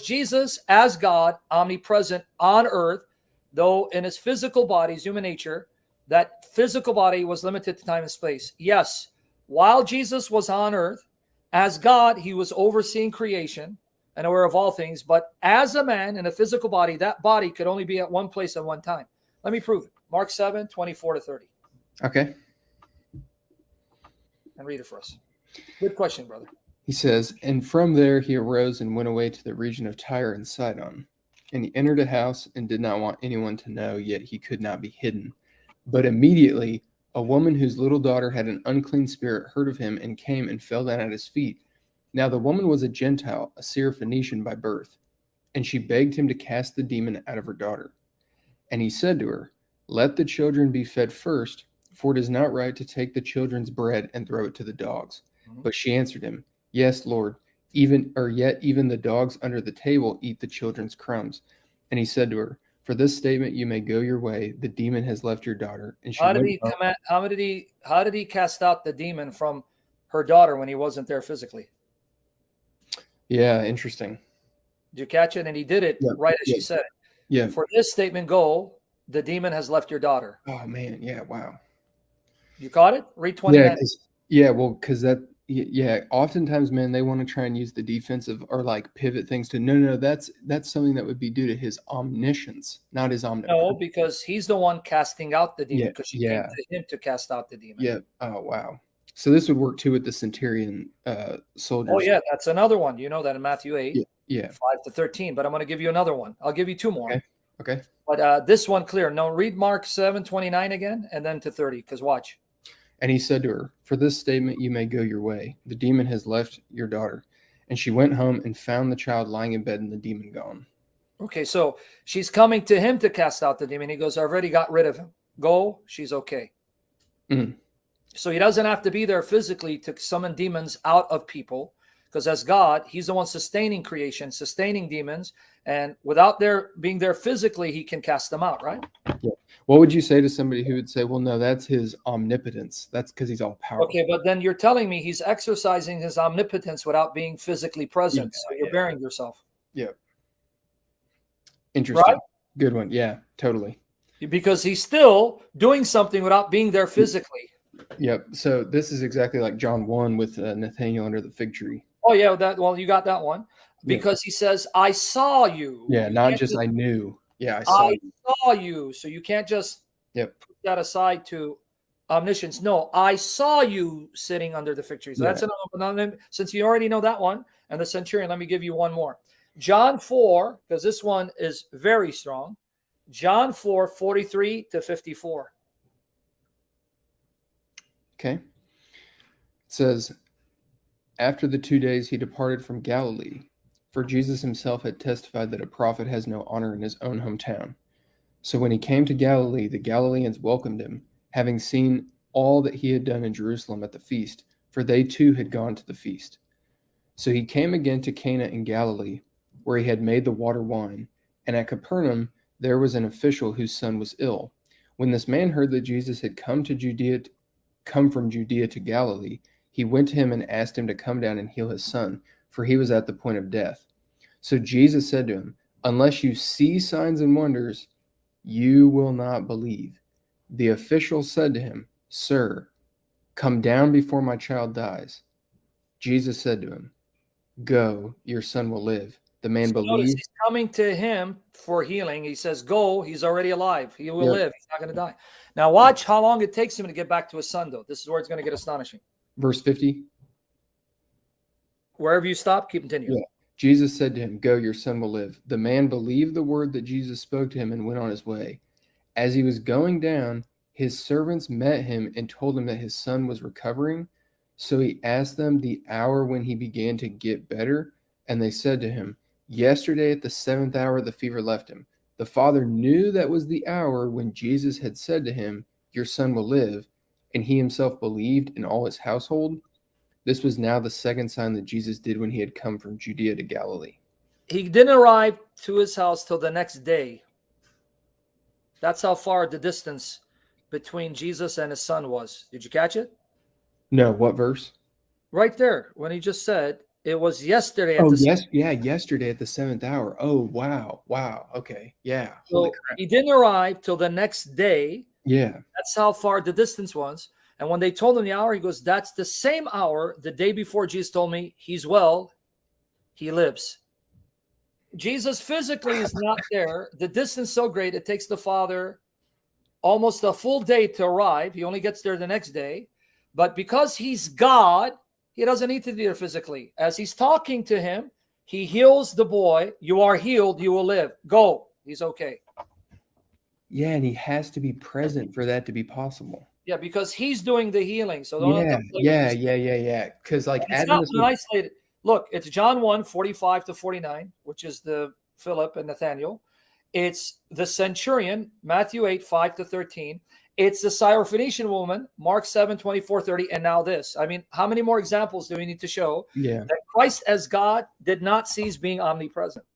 Jesus as God, omnipresent on earth, though in his physical body, his human nature, that physical body was limited to time and space. Yes, while Jesus was on earth, as God, he was overseeing creation and aware of all things. But as a man in a physical body, that body could only be at one place at one time. Let me prove it. Mark 7:24-30. Okay. And read it for us. Good question, brother. He says, and from there he arose and went away to the region of Tyre and Sidon. And he entered a house and did not want anyone to know, yet he could not be hidden. But immediately a woman whose little daughter had an unclean spirit heard of him and came and fell down at his feet. Now the woman was a Gentile, a Syrophoenician by birth, and she begged him to cast the demon out of her daughter. And he said to her, let the children be fed first, for it is not right to take the children's bread and throw it to the dogs. But she answered him, yes, Lord, even the dogs under the table eat the children's crumbs. And he said to her, for this statement you may go your way. The demon has left your daughter. And she how did he cast out the demon from her daughter when he wasn't there physically? Yeah, interesting. Did you catch it? And he did it right as she said it. Yeah. For this statement, go, the demon has left your daughter. Oh man, yeah, wow. You caught it? Read 29. Oftentimes, man, they want to try and use the defensive or like pivot things to no, that's something that would be due to his omniscience, not his omnipotence. No, because he's the one casting out the demon, because she came to him to cast out the demon. Yeah. Oh, wow. So this would work too with the centurion soldiers. Oh, yeah, that's another one. You know that in Matthew 8, yeah. 5-13. But I'm going to give you another one. I'll give you two more. Okay. But this one clear. No, read Mark 7:29 again and then to 30, because watch. And he said to her, for this statement you may go your way. The demon has left your daughter. And she went home and found the child lying in bed and the demon gone. Okay, so she's coming to him to cast out the demon. He goes, I already got rid of him. Go, she's okay. Mm. So he doesn't have to be there physically to summon demons out of people, because as God, he's the one sustaining creation, sustaining demons. And without being there physically, he can cast them out, right? Yeah. What would you say to somebody who would say, well, no, that's his omnipotence. That's because he's all powerful. Okay, but then you're telling me he's exercising his omnipotence without being physically present. So you're burying yourself. Yeah. Interesting. Right? Good one. Yeah, totally. Because he's still doing something without being there physically. Yep. So this is exactly like John 1 with Nathanael under the fig tree. Oh, yeah. You got that one. Because he says, I saw you. Yeah, not just I knew. Yeah, I saw you. So you can't just put that aside to omniscience. No, I saw you sitting under the fig tree. So that's another. Since you already know that one and the centurion, let me give you one more. John 4, because this one is very strong. John 4:43-54. Okay. It says, after the 2 days he departed from Galilee, for Jesus himself had testified that a prophet has no honor in his own hometown. So when he came to Galilee, the Galileans welcomed him, having seen all that he had done in Jerusalem at the feast, for they too had gone to the feast. So he came again to Cana in Galilee, where he had made the water wine, and at Capernaum there was an official whose son was ill. When this man heard that Jesus had come from Judea to Galilee, he went to him and asked him to come down and heal his son, for he was at the point of death. So Jesus said to him, unless you see signs and wonders, you will not believe. The official said to him, Sir, come down before my child dies. Jesus said to him, go, your son will live. The man believed. He's coming to him for healing. He says, go, he's already alive. He will live. He's not going to die. Now watch how long it takes him to get back to his son, though. This is where it's going to get astonishing. Verse 50. Wherever you stop, keep continuing. Yeah. Jesus said to him, go, your son will live. The man believed the word that Jesus spoke to him and went on his way. As he was going down, his servants met him and told him that his son was recovering. So he asked them the hour when he began to get better, and they said to him, yesterday at the 7th hour the fever left him. The father knew that was the hour when Jesus had said to him, your son will live, and he himself believed in all his household. This was now the second sign that Jesus did when he had come from Judea to Galilee. He didn't arrive to his house till the next day. That's how far the distance between Jesus and his son was. Did you catch it? No, what verse? Right there, when he just said, It was yesterday at Oh, the. yes. Yeah. Yesterday at the 7th hour. Oh, wow. Wow. Okay. Yeah. Holy So crap. he didn't arrive till the next day. Yeah. That's how far the distance was. And when they told him the hour, he goes, "That's the same hour the day before Jesus told me he's well, he lives." Jesus physically is not there. The distance is so great, it takes the Father almost a full day to arrive. He only gets there the next day. But because he's God, he doesn't need to be there physically. As he's talking to him, he heals the boy. "You are healed. You will live. Go." He's okay. Yeah. And he has to be present for that to be possible. Yeah, because he's doing the healing. So don't have Yeah. to play with Yeah. this. Yeah. Yeah. Yeah. Because, like, It's not Adventists an would, isolated. Look, it's John 1, 45 to 49, which is the Philip and Nathaniel. It's the centurion, Matthew 8, 5 to 13. It's the Syrophoenician woman, Mark 7, 24, 30. And now this. I mean, how many more examples do we need to show yeah. that Christ as God did not cease being omnipresent?